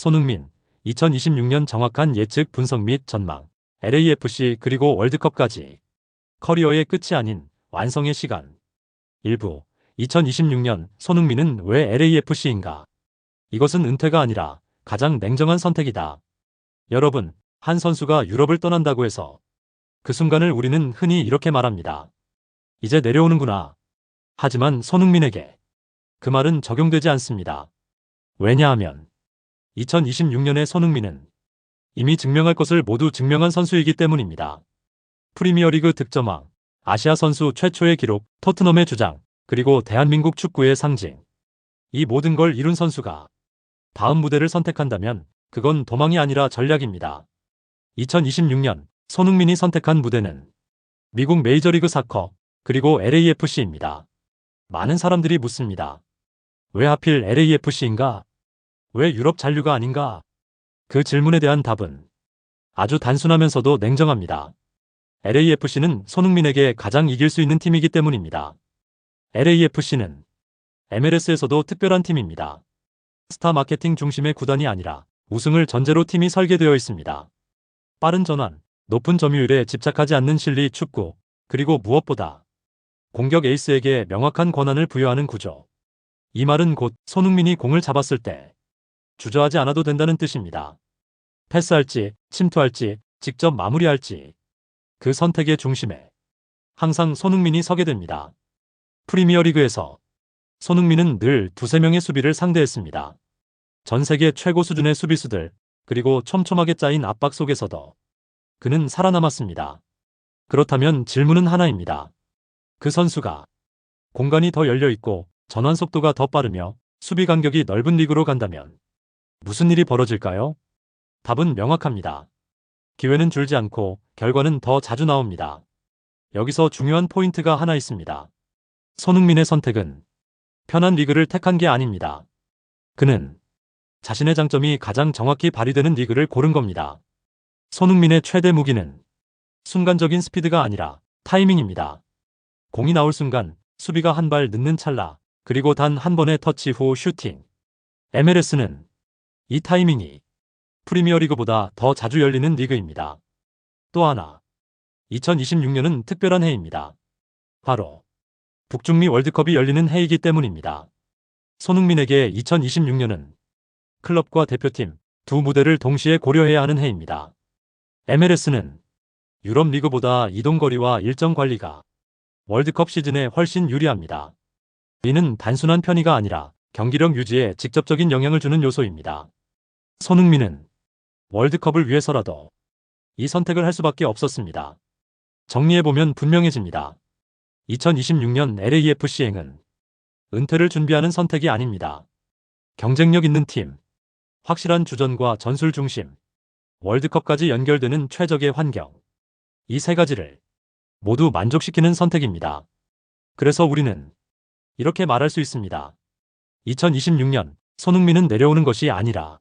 손흥민, 2026년 정확한 예측 분석 및 전망. LAFC 그리고 월드컵까지. 커리어의 끝이 아닌 완성의 시간. 일부. 2026년 손흥민은 왜 LAFC인가? 이것은 은퇴가 아니라 가장 냉정한 선택이다. 여러분, 한 선수가 유럽을 떠난다고 해서 그 순간을 우리는 흔히 이렇게 말합니다. 이제 내려오는구나. 하지만 손흥민에게 그 말은 적용되지 않습니다. 왜냐하면 2026년의 손흥민은 이미 증명할 것을 모두 증명한 선수이기 때문입니다. 프리미어리그 득점왕, 아시아 선수 최초의 기록, 토트넘의 주장, 그리고 대한민국 축구의 상징. 이 모든 걸 이룬 선수가 다음 무대를 선택한다면 그건 도망이 아니라 전략입니다. 2026년 손흥민이 선택한 무대는 미국 메이저리그 사커, 그리고 LAFC입니다. 많은 사람들이 묻습니다. 왜 하필 LAFC인가? 왜 유럽 잔류가 아닌가? 그 질문에 대한 답은 아주 단순하면서도 냉정합니다. LAFC는 손흥민에게 가장 이길 수 있는 팀이기 때문입니다. LAFC는 MLS에서도 특별한 팀입니다. 스타 마케팅 중심의 구단이 아니라 우승을 전제로 팀이 설계되어 있습니다. 빠른 전환, 높은 점유율에 집착하지 않는 실리 축구, 그리고 무엇보다 공격 에이스에게 명확한 권한을 부여하는 구조. 이 말은 곧 손흥민이 공을 잡았을 때 주저하지 않아도 된다는 뜻입니다. 패스할지, 침투할지, 직접 마무리할지 그 선택의 중심에 항상 손흥민이 서게 됩니다. 프리미어리그에서 손흥민은 늘 두세 명의 수비를 상대했습니다. 전 세계 최고 수준의 수비수들, 그리고 촘촘하게 짜인 압박 속에서도 그는 살아남았습니다. 그렇다면 질문은 하나입니다. 그 선수가 공간이 더 열려있고 전환 속도가 더 빠르며 수비 간격이 넓은 리그로 간다면 무슨 일이 벌어질까요? 답은 명확합니다. 기회는 줄지 않고 결과는 더 자주 나옵니다. 여기서 중요한 포인트가 하나 있습니다. 손흥민의 선택은 편한 리그를 택한 게 아닙니다. 그는 자신의 장점이 가장 정확히 발휘되는 리그를 고른 겁니다. 손흥민의 최대 무기는 순간적인 스피드가 아니라 타이밍입니다. 공이 나올 순간, 수비가 한 발 늦는 찰나, 그리고 단 한 번의 터치 후 슈팅. MLS는 이 타이밍이 프리미어리그보다 더 자주 열리는 리그입니다. 또 하나, 2026년은 특별한 해입니다. 바로 북중미 월드컵이 열리는 해이기 때문입니다. 손흥민에게 2026년은 클럽과 대표팀 두 무대를 동시에 고려해야 하는 해입니다. MLS는 유럽 리그보다 이동거리와 일정 관리가 월드컵 시즌에 훨씬 유리합니다. 이는 단순한 편의가 아니라 경기력 유지에 직접적인 영향을 주는 요소입니다. 손흥민은 월드컵을 위해서라도 이 선택을 할 수밖에 없었습니다. 정리해보면 분명해집니다. 2026년 LAFC행은 은퇴를 준비하는 선택이 아닙니다. 경쟁력 있는 팀, 확실한 주전과 전술 중심, 월드컵까지 연결되는 최적의 환경. 이 세 가지를 모두 만족시키는 선택입니다. 그래서 우리는 이렇게 말할 수 있습니다. 2026년 손흥민은 내려오는 것이 아니라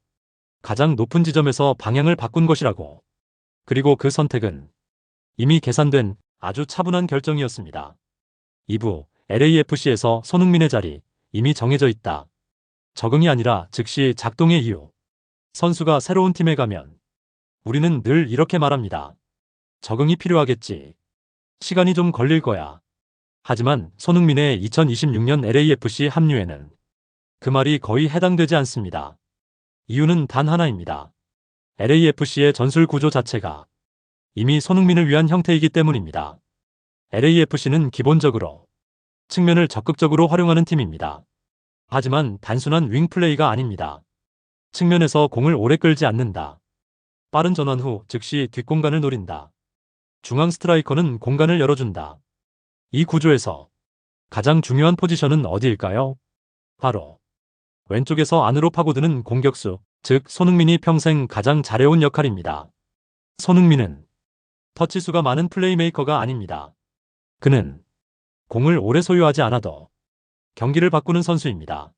가장 높은 지점에서 방향을 바꾼 것이라고. 그리고 그 선택은 이미 계산된 아주 차분한 결정이었습니다. 2부 LAFC에서 손흥민의 자리 이미 정해져 있다. 적응이 아니라 즉시 작동의 이유. 선수가 새로운 팀에 가면 우리는 늘 이렇게 말합니다. 적응이 필요하겠지. 시간이 좀 걸릴 거야. 하지만 손흥민의 2026년 LAFC 합류에는 그 말이 거의 해당되지 않습니다. 이유는 단 하나입니다. LAFC의 전술 구조 자체가 이미 손흥민을 위한 형태이기 때문입니다. LAFC는 기본적으로 측면을 적극적으로 활용하는 팀입니다. 하지만 단순한 윙플레이가 아닙니다. 측면에서 공을 오래 끌지 않는다. 빠른 전환 후 즉시 뒷공간을 노린다. 중앙 스트라이커는 공간을 열어준다. 이 구조에서 가장 중요한 포지션은 어디일까요? 바로 왼쪽에서 안으로 파고드는 공격수, 즉 손흥민이 평생 가장 잘해온 역할입니다. 손흥민은 터치수가 많은 플레이메이커가 아닙니다. 그는 공을 오래 소유하지 않아도 경기를 바꾸는 선수입니다.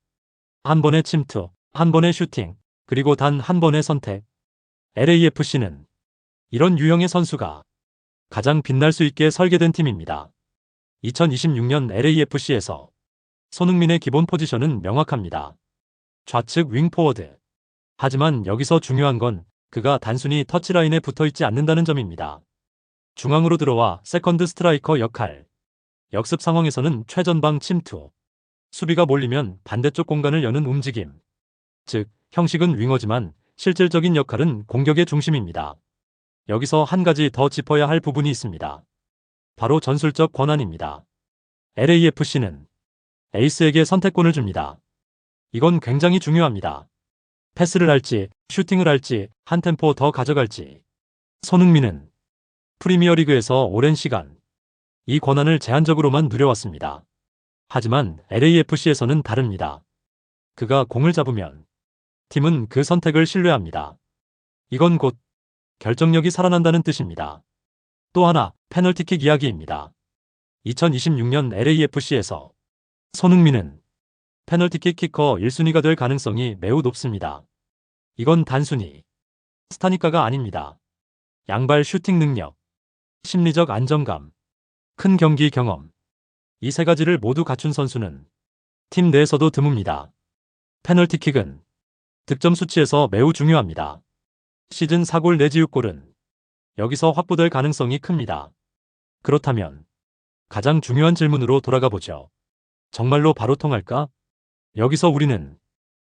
한 번의 침투, 한 번의 슈팅, 그리고 단 한 번의 선택. LAFC는 이런 유형의 선수가 가장 빛날 수 있게 설계된 팀입니다. 2026년 LAFC에서 손흥민의 기본 포지션은 명확합니다. 좌측 윙포워드. 하지만 여기서 중요한 건 그가 단순히 터치라인에 붙어 있지 않는다는 점입니다. 중앙으로 들어와 세컨드 스트라이커 역할, 역습 상황에서는 최전방 침투, 수비가 몰리면 반대쪽 공간을 여는 움직임, 즉 형식은 윙어지만 실질적인 역할은 공격의 중심입니다. 여기서 한 가지 더 짚어야 할 부분이 있습니다. 바로 전술적 권한입니다. LAFC는 에이스에게 선택권을 줍니다. 이건 굉장히 중요합니다. 패스를 할지, 슈팅을 할지, 한 템포 더 가져갈지. 손흥민은 프리미어리그에서 오랜 시간 이 권한을 제한적으로만 누려왔습니다. 하지만 LAFC에서는 다릅니다. 그가 공을 잡으면 팀은 그 선택을 신뢰합니다. 이건 곧 결정력이 살아난다는 뜻입니다. 또 하나, 페널티킥 이야기입니다. 2026년 LAFC에서 손흥민은 페널티킥 키커 1순위가 될 가능성이 매우 높습니다. 이건 단순히 스타니까가 아닙니다. 양발 슈팅 능력, 심리적 안정감, 큰 경기 경험, 이 세 가지를 모두 갖춘 선수는 팀 내에서도 드뭅니다. 페널티킥은 득점 수치에서 매우 중요합니다. 시즌 4골 내지 6골은 여기서 확보될 가능성이 큽니다. 그렇다면 가장 중요한 질문으로 돌아가 보죠. 정말로 바로 통할까? 여기서 우리는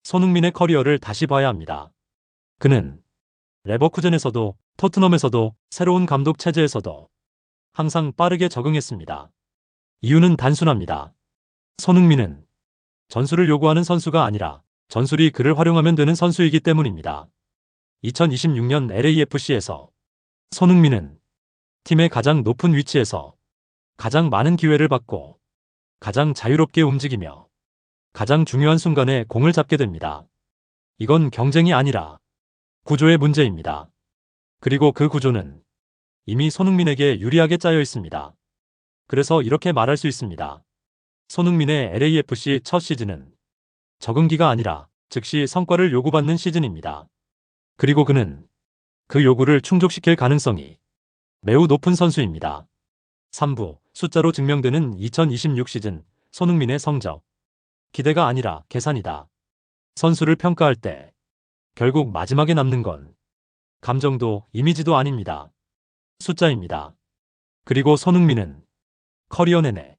손흥민의 커리어를 다시 봐야 합니다. 그는 레버쿠젠에서도 토트넘에서도 새로운 감독 체제에서도 항상 빠르게 적응했습니다. 이유는 단순합니다. 손흥민은 전술을 요구하는 선수가 아니라 전술이 그를 활용하면 되는 선수이기 때문입니다. 2026년 LAFC에서 손흥민은 팀의 가장 높은 위치에서 가장 많은 기회를 받고 가장 자유롭게 움직이며 가장 중요한 순간에 공을 잡게 됩니다. 이건 경쟁이 아니라 구조의 문제입니다. 그리고 그 구조는 이미 손흥민에게 유리하게 짜여 있습니다. 그래서 이렇게 말할 수 있습니다. 손흥민의 LAFC 첫 시즌은 적응기가 아니라 즉시 성과를 요구받는 시즌입니다. 그리고 그는 그 요구를 충족시킬 가능성이 매우 높은 선수입니다. 3부, 숫자로 증명되는 2026 시즌 손흥민의 성적. 기대가 아니라 계산이다. 선수를 평가할 때 결국 마지막에 남는 건 감정도 이미지도 아닙니다. 숫자입니다. 그리고 손흥민은 커리어 내내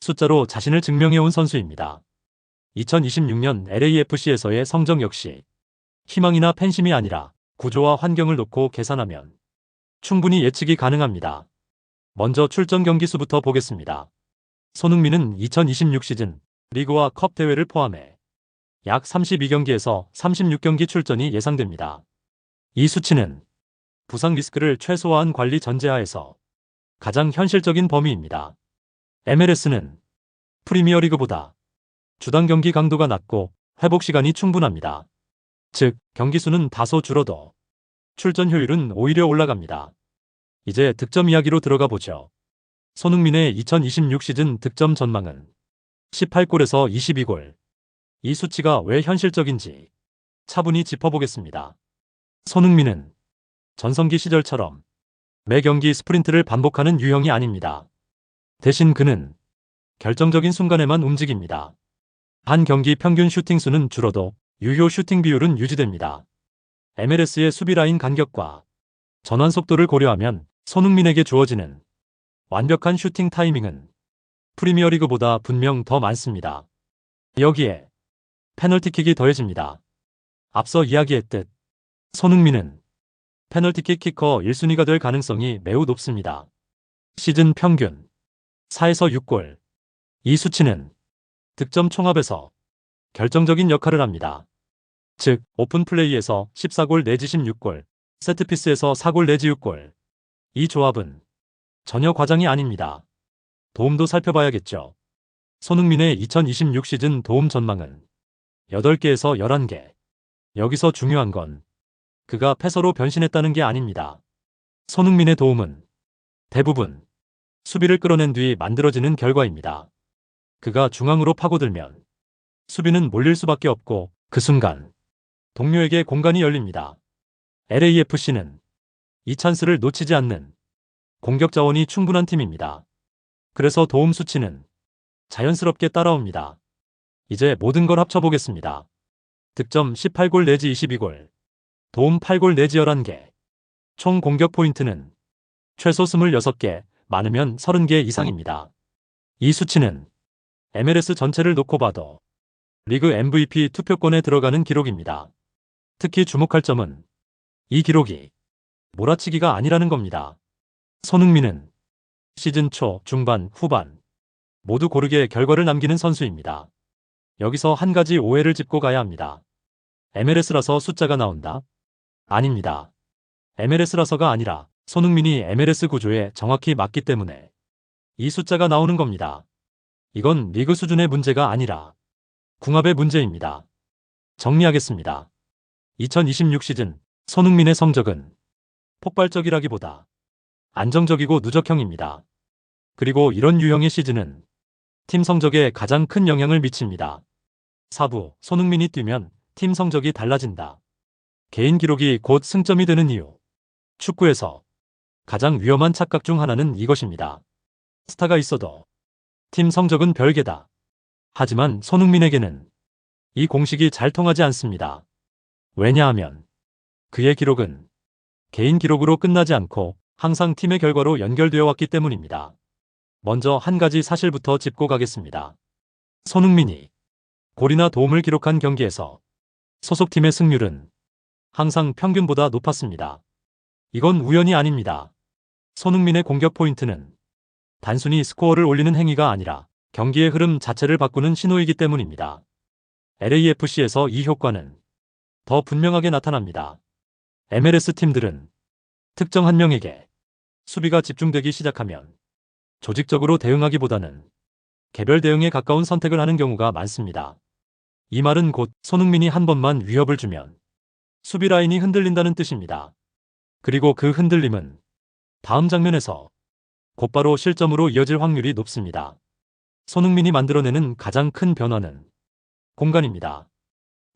숫자로 자신을 증명해온 선수입니다. 2026년 LAFC에서의 성적 역시 희망이나 팬심이 아니라 구조와 환경을 놓고 계산하면 충분히 예측이 가능합니다. 먼저 출전 경기 수부터 보겠습니다. 손흥민은 2026 시즌 리그와 컵 대회를 포함해 약 32경기에서 36경기 출전이 예상됩니다. 이 수치는 부상 리스크를 최소화한 관리 전제하에서 가장 현실적인 범위입니다. MLS는 프리미어리그보다 주당 경기 강도가 낮고 회복 시간이 충분합니다. 즉, 경기 수는 다소 줄어도 출전 효율은 오히려 올라갑니다. 이제 득점 이야기로 들어가 보죠. 손흥민의 2026 시즌 득점 전망은 18골에서 22골. 이 수치가 왜 현실적인지 차분히 짚어보겠습니다. 손흥민은 전성기 시절처럼 매 경기 스프린트를 반복하는 유형이 아닙니다. 대신 그는 결정적인 순간에만 움직입니다. 한 경기 평균 슈팅 수는 줄어도 유효 슈팅 비율은 유지됩니다. MLS의 수비 라인 간격과 전환 속도를 고려하면 손흥민에게 주어지는 완벽한 슈팅 타이밍은 프리미어리그보다 분명 더 많습니다. 여기에 페널티킥이 더해집니다. 앞서 이야기했듯 손흥민은 페널티킥 키커 1순위가 될 가능성이 매우 높습니다. 시즌 평균 4에서 6골. 이 수치는 득점 총합에서 결정적인 역할을 합니다. 즉, 오픈 플레이에서 14골 내지 16골, 세트피스에서 4골 내지 6골. 이 조합은 전혀 과장이 아닙니다. 도움도 살펴봐야겠죠. 손흥민의 2026 시즌 도움 전망은 8개에서 11개. 여기서 중요한 건 그가 패서로 변신했다는 게 아닙니다. 손흥민의 도움은 대부분 수비를 끌어낸 뒤 만들어지는 결과입니다. 그가 중앙으로 파고들면 수비는 몰릴 수밖에 없고 그 순간 동료에게 공간이 열립니다. LAFC는 이 찬스를 놓치지 않는 공격 자원이 충분한 팀입니다. 그래서 도움 수치는 자연스럽게 따라옵니다. 이제 모든 걸 합쳐보겠습니다. 득점 18골 내지 22골, 도움 8골 내지 11개. 총 공격 포인트는 최소 26개, 많으면 30개 이상입니다. 이 수치는 MLS 전체를 놓고 봐도 리그 MVP 투표권에 들어가는 기록입니다. 특히 주목할 점은 이 기록이 몰아치기가 아니라는 겁니다. 손흥민은 시즌 초, 중반, 후반 모두 고르게 결과를 남기는 선수입니다. 여기서 한 가지 오해를 짚고 가야 합니다. MLS라서 숫자가 나온다? 아닙니다. MLS라서가 아니라 손흥민이 MLS 구조에 정확히 맞기 때문에 이 숫자가 나오는 겁니다. 이건 리그 수준의 문제가 아니라 궁합의 문제입니다. 정리하겠습니다. 2026 시즌 손흥민의 성적은 폭발적이라기보다 안정적이고 누적형입니다. 그리고 이런 유형의 시즌은 팀 성적에 가장 큰 영향을 미칩니다. 4부 손흥민이 뛰면 팀 성적이 달라진다. 개인 기록이 곧 승점이 되는 이유. 축구에서 가장 위험한 착각 중 하나는 이것입니다. 스타가 있어도 팀 성적은 별개다. 하지만 손흥민에게는 이 공식이 잘 통하지 않습니다. 왜냐하면 그의 기록은 개인 기록으로 끝나지 않고 항상 팀의 결과로 연결되어 왔기 때문입니다. 먼저 한 가지 사실부터 짚고 가겠습니다. 손흥민이 골이나 도움을 기록한 경기에서 소속팀의 승률은 항상 평균보다 높았습니다. 이건 우연이 아닙니다. 손흥민의 공격 포인트는 단순히 스코어를 올리는 행위가 아니라 경기의 흐름 자체를 바꾸는 신호이기 때문입니다. LAFC에서 이 효과는 더 분명하게 나타납니다. MLS 팀들은 특정 한 명에게 수비가 집중되기 시작하면 조직적으로 대응하기보다는 개별 대응에 가까운 선택을 하는 경우가 많습니다. 이 말은 곧 손흥민이 한 번만 위협을 주면 수비 라인이 흔들린다는 뜻입니다. 그리고 그 흔들림은 다음 장면에서 곧바로 실점으로 이어질 확률이 높습니다. 손흥민이 만들어내는 가장 큰 변화는 공간입니다.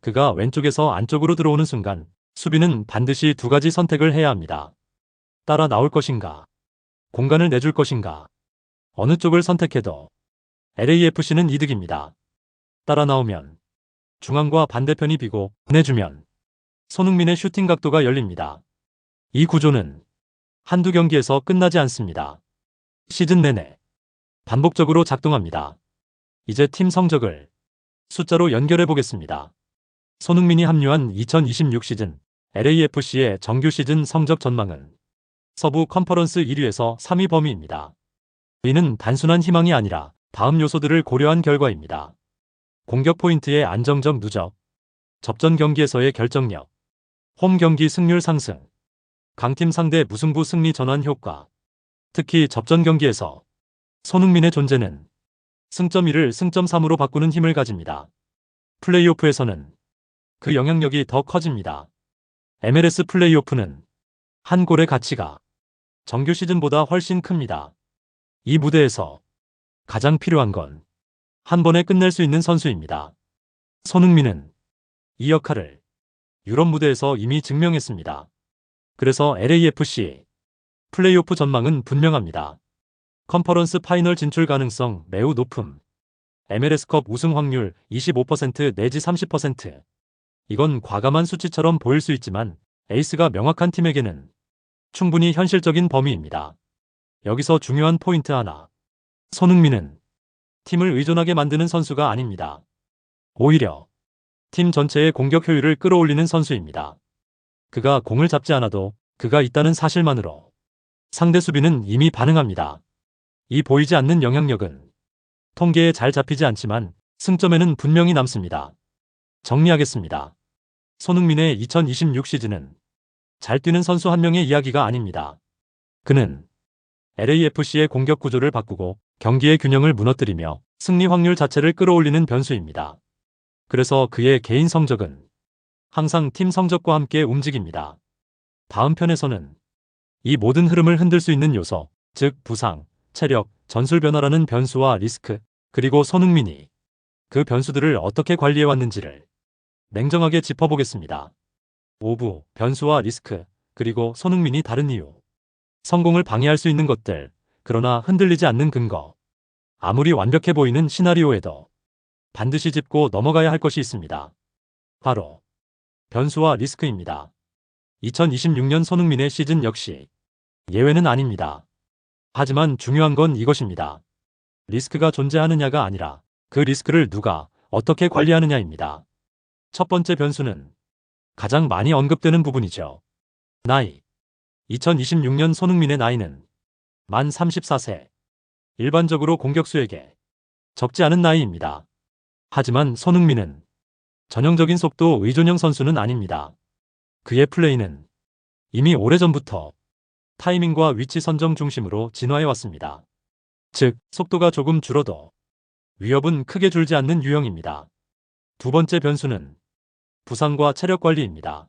그가 왼쪽에서 안쪽으로 들어오는 순간 수비는 반드시 두 가지 선택을 해야 합니다. 따라 나올 것인가? 공간을 내줄 것인가? 어느 쪽을 선택해도 LAFC는 이득입니다. 따라 나오면 중앙과 반대편이 비고 내주면 손흥민의 슈팅 각도가 열립니다. 이 구조는 한두 경기에서 끝나지 않습니다. 시즌 내내 반복적으로 작동합니다. 이제 팀 성적을 숫자로 연결해 보겠습니다. 손흥민이 합류한 2026 시즌 LAFC의 정규 시즌 성적 전망은 서부 컨퍼런스 1위에서 3위 범위입니다. 이는 단순한 희망이 아니라 다음 요소들을 고려한 결과입니다. 공격 포인트의 안정적 누적, 접전 경기에서의 결정력, 홈 경기 승률 상승, 강팀 상대 무승부 승리 전환 효과. 특히 접전 경기에서 손흥민의 존재는 승점 1을 승점 3으로 바꾸는 힘을 가집니다. 플레이오프에서는 그 영향력이 더 커집니다. MLS 플레이오프는 한 골의 가치가 정규 시즌보다 훨씬 큽니다. 이 무대에서 가장 필요한 건 한 번에 끝낼 수 있는 선수입니다. 손흥민은 이 역할을 유럽 무대에서 이미 증명했습니다. 그래서 LAFC 플레이오프 전망은 분명합니다. 컨퍼런스 파이널 진출 가능성 매우 높음. MLS컵 우승 확률 25% 내지 30%. 이건 과감한 수치처럼 보일 수 있지만 에이스가 명확한 팀에게는 충분히 현실적인 범위입니다. 여기서 중요한 포인트 하나. 손흥민은 팀을 의존하게 만드는 선수가 아닙니다. 오히려 팀 전체의 공격 효율을 끌어올리는 선수입니다. 그가 공을 잡지 않아도 그가 있다는 사실만으로 상대 수비는 이미 반응합니다. 이 보이지 않는 영향력은 통계에 잘 잡히지 않지만 승점에는 분명히 남습니다. 정리하겠습니다. 손흥민의 2026 시즌은 잘 뛰는 선수 한 명의 이야기가 아닙니다. 그는 LAFC의 공격 구조를 바꾸고 경기의 균형을 무너뜨리며 승리 확률 자체를 끌어올리는 변수입니다. 그래서 그의 개인 성적은 항상 팀 성적과 함께 움직입니다. 다음 편에서는 이 모든 흐름을 흔들 수 있는 요소, 즉 부상, 체력, 전술 변화라는 변수와 리스크, 그리고 손흥민이 그 변수들을 어떻게 관리해왔는지를 냉정하게 짚어보겠습니다. 5부, 변수와 리스크, 그리고 손흥민이 다른 이유. 성공을 방해할 수 있는 것들, 그러나 흔들리지 않는 근거. 아무리 완벽해 보이는 시나리오에도 반드시 짚고 넘어가야 할 것이 있습니다. 바로 변수와 리스크입니다. 2026년 손흥민의 시즌 역시 예외는 아닙니다. 하지만 중요한 건 이것입니다. 리스크가 존재하느냐가 아니라 그 리스크를 누가 어떻게 관리하느냐입니다. 첫 번째 변수는 가장 많이 언급되는 부분이죠. 나이. 2026년 손흥민의 나이는 만 34세. 일반적으로 공격수에게 적지 않은 나이입니다. 하지만 손흥민은 전형적인 속도 의존형 선수는 아닙니다. 그의 플레이는 이미 오래전부터 타이밍과 위치 선정 중심으로 진화해 왔습니다. 즉, 속도가 조금 줄어도 위협은 크게 줄지 않는 유형입니다. 두 번째 변수는 부상과 체력 관리입니다.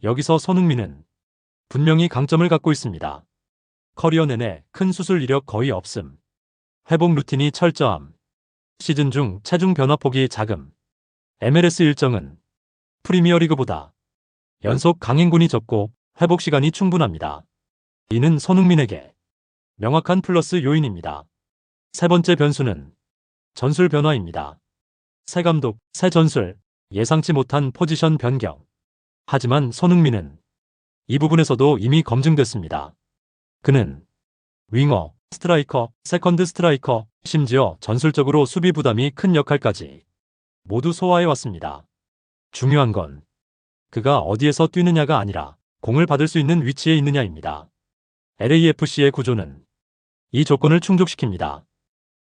여기서 손흥민은 분명히 강점을 갖고 있습니다. 커리어 내내 큰 수술 이력 거의 없음. 회복 루틴이 철저함. 시즌 중 체중 변화폭이 작음. MLS 일정은 프리미어리그보다 연속 강행군이 적고 회복 시간이 충분합니다. 이는 손흥민에게 명확한 플러스 요인입니다. 세 번째 변수는 전술 변화입니다. 새 감독, 새 전술, 예상치 못한 포지션 변경. 하지만 손흥민은 이 부분에서도 이미 검증됐습니다. 그는 윙어, 스트라이커, 세컨드 스트라이커, 심지어 전술적으로 수비 부담이 큰 역할까지 모두 소화해왔습니다. 중요한 건 그가 어디에서 뛰느냐가 아니라 공을 받을 수 있는 위치에 있느냐입니다. LAFC의 구조는 이 조건을 충족시킵니다.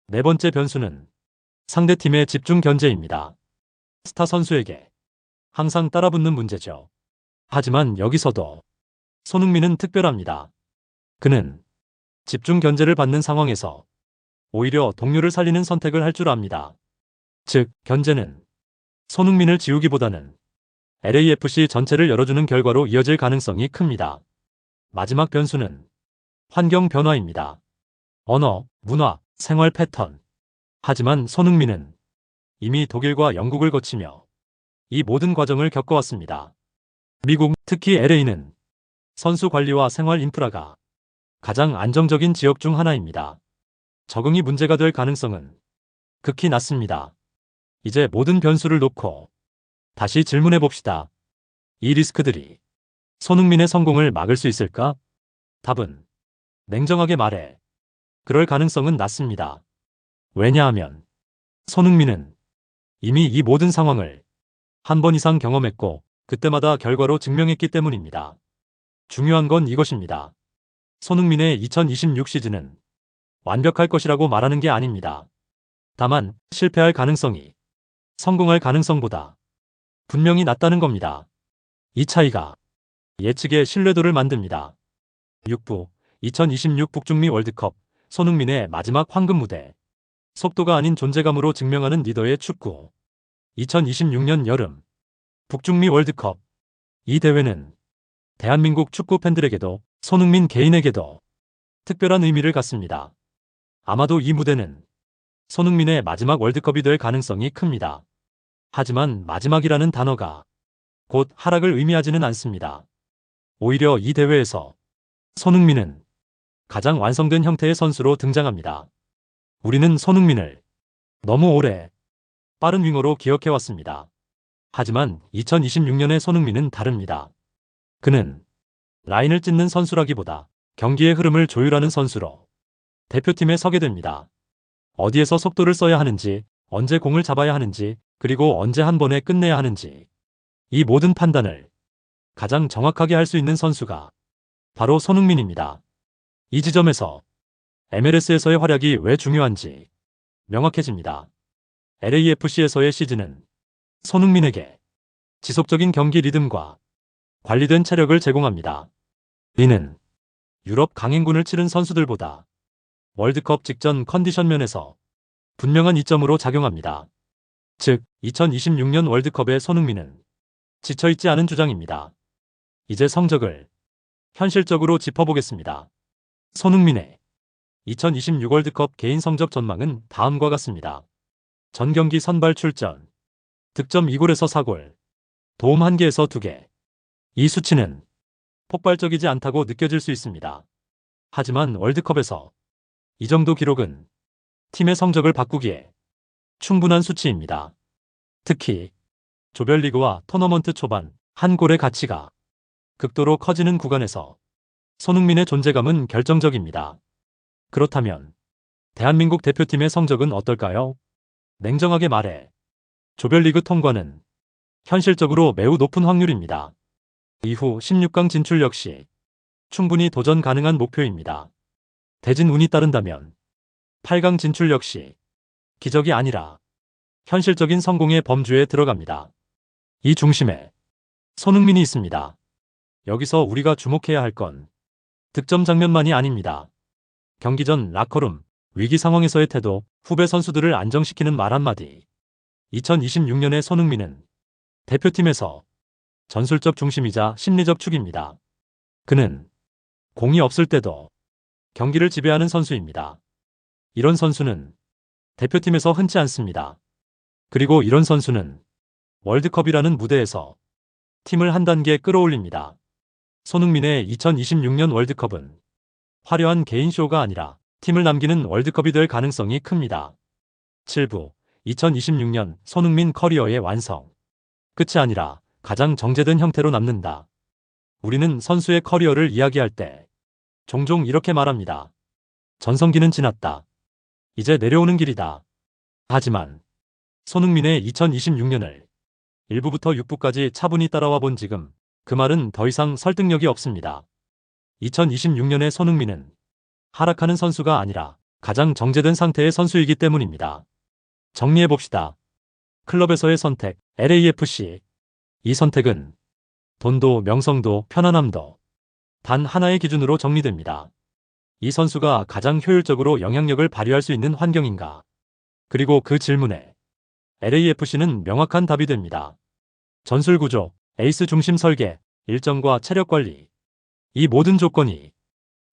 네 번째 변수는 상대팀의 집중 견제입니다. 스타 선수에게 항상 따라붙는 문제죠. 하지만 여기서도 손흥민은 특별합니다. 그는 집중 견제를 받는 상황에서 오히려 동료를 살리는 선택을 할 줄 압니다. 즉, 견제는 손흥민을 지우기보다는 LAFC 전체를 열어주는 결과로 이어질 가능성이 큽니다. 마지막 변수는 환경 변화입니다. 언어, 문화, 생활 패턴. 하지만 손흥민은 이미 독일과 영국을 거치며 이 모든 과정을 겪어왔습니다. 미국, 특히 LA는 선수 관리와 생활 인프라가 가장 안정적인 지역 중 하나입니다. 적응이 문제가 될 가능성은 극히 낮습니다. 이제 모든 변수를 놓고 다시 질문해 봅시다. 이 리스크들이 손흥민의 성공을 막을 수 있을까? 답은 냉정하게 말해 그럴 가능성은 낮습니다. 왜냐하면 손흥민은 이미 이 모든 상황을 한 번 이상 경험했고 그때마다 결과로 증명했기 때문입니다. 중요한 건 이것입니다. 손흥민의 2026 시즌은 완벽할 것이라고 말하는 게 아닙니다. 다만 실패할 가능성이 성공할 가능성보다 분명히 낮다는 겁니다. 이 차이가 예측의 신뢰도를 만듭니다. 6부 2026 북중미 월드컵 손흥민의 마지막 황금 무대. 속도가 아닌 존재감으로 증명하는 리더의 축구. 2026년 여름 북중미 월드컵. 이 대회는 대한민국 축구 팬들에게도 손흥민 개인에게도 특별한 의미를 갖습니다. 아마도 이 무대는 손흥민의 마지막 월드컵이 될 가능성이 큽니다. 하지만 마지막이라는 단어가 곧 하락을 의미하지는 않습니다. 오히려 이 대회에서 손흥민은 가장 완성된 형태의 선수로 등장합니다. 우리는 손흥민을 너무 오래 빠른 윙어로 기억해왔습니다. 하지만 2026년의 손흥민은 다릅니다. 그는 라인을 찢는 선수라기보다 경기의 흐름을 조율하는 선수로 대표팀에 서게 됩니다. 어디에서 속도를 써야 하는지, 언제 공을 잡아야 하는지, 그리고 언제 한 번에 끝내야 하는지. 이 모든 판단을 가장 정확하게 할 수 있는 선수가 바로 손흥민입니다. 이 지점에서 MLS에서의 활약이 왜 중요한지 명확해집니다. LAFC에서의 시즌은 손흥민에게 지속적인 경기 리듬과 관리된 체력을 제공합니다. 이는 유럽 강행군을 치른 선수들보다 월드컵 직전 컨디션 면에서 분명한 이점으로 작용합니다. 즉, 2026년 월드컵의 손흥민은 지쳐있지 않은 주장입니다. 이제 성적을 현실적으로 짚어보겠습니다. 손흥민의 2026 월드컵 개인 성적 전망은 다음과 같습니다. 전 경기 선발 출전, 득점 2골에서 4골, 도움 1개에서 2개. 이 수치는 폭발적이지 않다고 느껴질 수 있습니다. 하지만 월드컵에서 이 정도 기록은 팀의 성적을 바꾸기에 충분한 수치입니다. 특히 조별리그와 토너먼트 초반 한 골의 가치가 극도로 커지는 구간에서 손흥민의 존재감은 결정적입니다. 그렇다면 대한민국 대표팀의 성적은 어떨까요? 냉정하게 말해 조별리그 통과는 현실적으로 매우 높은 확률입니다. 이후 16강 진출 역시 충분히 도전 가능한 목표입니다. 대진 운이 따른다면 8강 진출 역시 기적이 아니라 현실적인 성공의 범주에 들어갑니다. 이 중심에 손흥민이 있습니다. 여기서 우리가 주목해야 할 건 득점 장면만이 아닙니다. 경기 전 라커룸, 위기 상황에서의 태도, 후배 선수들을 안정시키는 말 한마디. 2026년의 손흥민은 대표팀에서 전술적 중심이자 심리적 축입니다. 그는 공이 없을 때도 경기를 지배하는 선수입니다. 이런 선수는 대표팀에서 흔치 않습니다. 그리고 이런 선수는 월드컵이라는 무대에서 팀을 한 단계 끌어올립니다. 손흥민의 2026년 월드컵은 화려한 개인쇼가 아니라 팀을 남기는 월드컵이 될 가능성이 큽니다. 7부 2026년 손흥민 커리어의 완성. 끝이 아니라 가장 정제된 형태로 남는다. 우리는 선수의 커리어를 이야기할 때 종종 이렇게 말합니다. 전성기는 지났다. 이제 내려오는 길이다. 하지만 손흥민의 2026년을 1부부터 6부까지 차분히 따라와 본 지금 그 말은 더 이상 설득력이 없습니다. 2026년의 손흥민은 하락하는 선수가 아니라 가장 정제된 상태의 선수이기 때문입니다. 정리해봅시다. 클럽에서의 선택, LAFC. 이 선택은 돈도 명성도 편안함도 단 하나의 기준으로 정리됩니다. 이 선수가 가장 효율적으로 영향력을 발휘할 수 있는 환경인가? 그리고 그 질문에 LAFC는 명확한 답이 됩니다. 전술 구조, 에이스 중심 설계, 일정과 체력 관리. 이 모든 조건이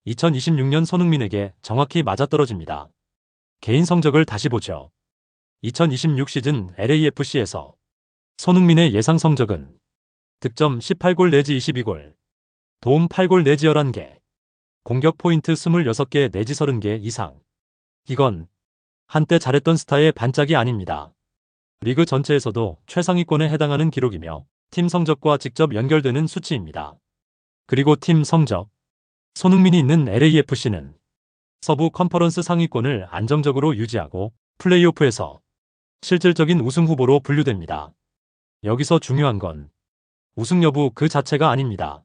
2026년 손흥민에게 정확히 맞아떨어집니다. 개인 성적을 다시 보죠. 2026 시즌 LAFC에서 손흥민의 예상 성적은 득점 18골 내지 22골, 도움 8골 내지 11개, 공격 포인트 26개 내지 30개 이상. 이건 한때 잘했던 스타의 반짝이 아닙니다. 리그 전체에서도 최상위권에 해당하는 기록이며 팀 성적과 직접 연결되는 수치입니다. 그리고 팀 성적. 손흥민이 있는 LAFC는 서부 컨퍼런스 상위권을 안정적으로 유지하고 플레이오프에서 실질적인 우승 후보로 분류됩니다. 여기서 중요한 건 우승 여부 그 자체가 아닙니다.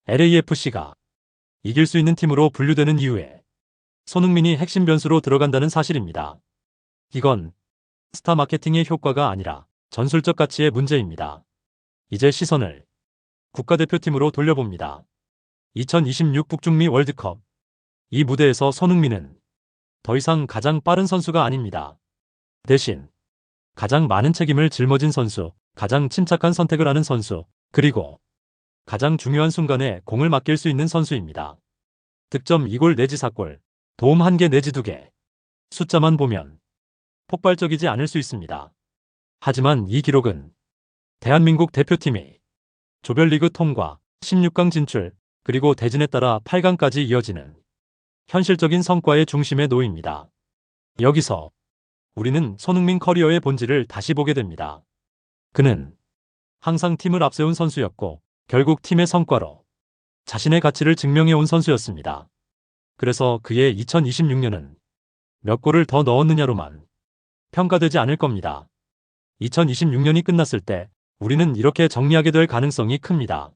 LAFC가 이길 수 있는 팀으로 분류되는 이유에 손흥민이 핵심 변수로 들어간다는 사실입니다. 이건 스타 마케팅의 효과가 아니라 전술적 가치의 문제입니다. 이제 시선을 국가대표팀으로 돌려봅니다. 2026 북중미 월드컵. 이 무대에서 손흥민은 더 이상 가장 빠른 선수가 아닙니다. 대신 가장 많은 책임을 짊어진 선수, 가장 침착한 선택을 하는 선수, 그리고 가장 중요한 순간에 공을 맡길 수 있는 선수입니다. 득점 2골 내지 4골, 도움 1개 내지 2개. 숫자만 보면 폭발적이지 않을 수 있습니다. 하지만 이 기록은 대한민국 대표팀이 조별리그 통과, 16강 진출, 그리고 대진에 따라 8강까지 이어지는 현실적인 성과의 중심에 놓입니다. 여기서 우리는 손흥민 커리어의 본질을 다시 보게 됩니다. 그는 항상 팀을 앞세운 선수였고 결국 팀의 성과로 자신의 가치를 증명해온 선수였습니다. 그래서 그의 2026년은 몇 골을 더 넣었느냐로만 평가되지 않을 겁니다. 2026년이 끝났을 때 우리는 이렇게 정리하게 될 가능성이 큽니다.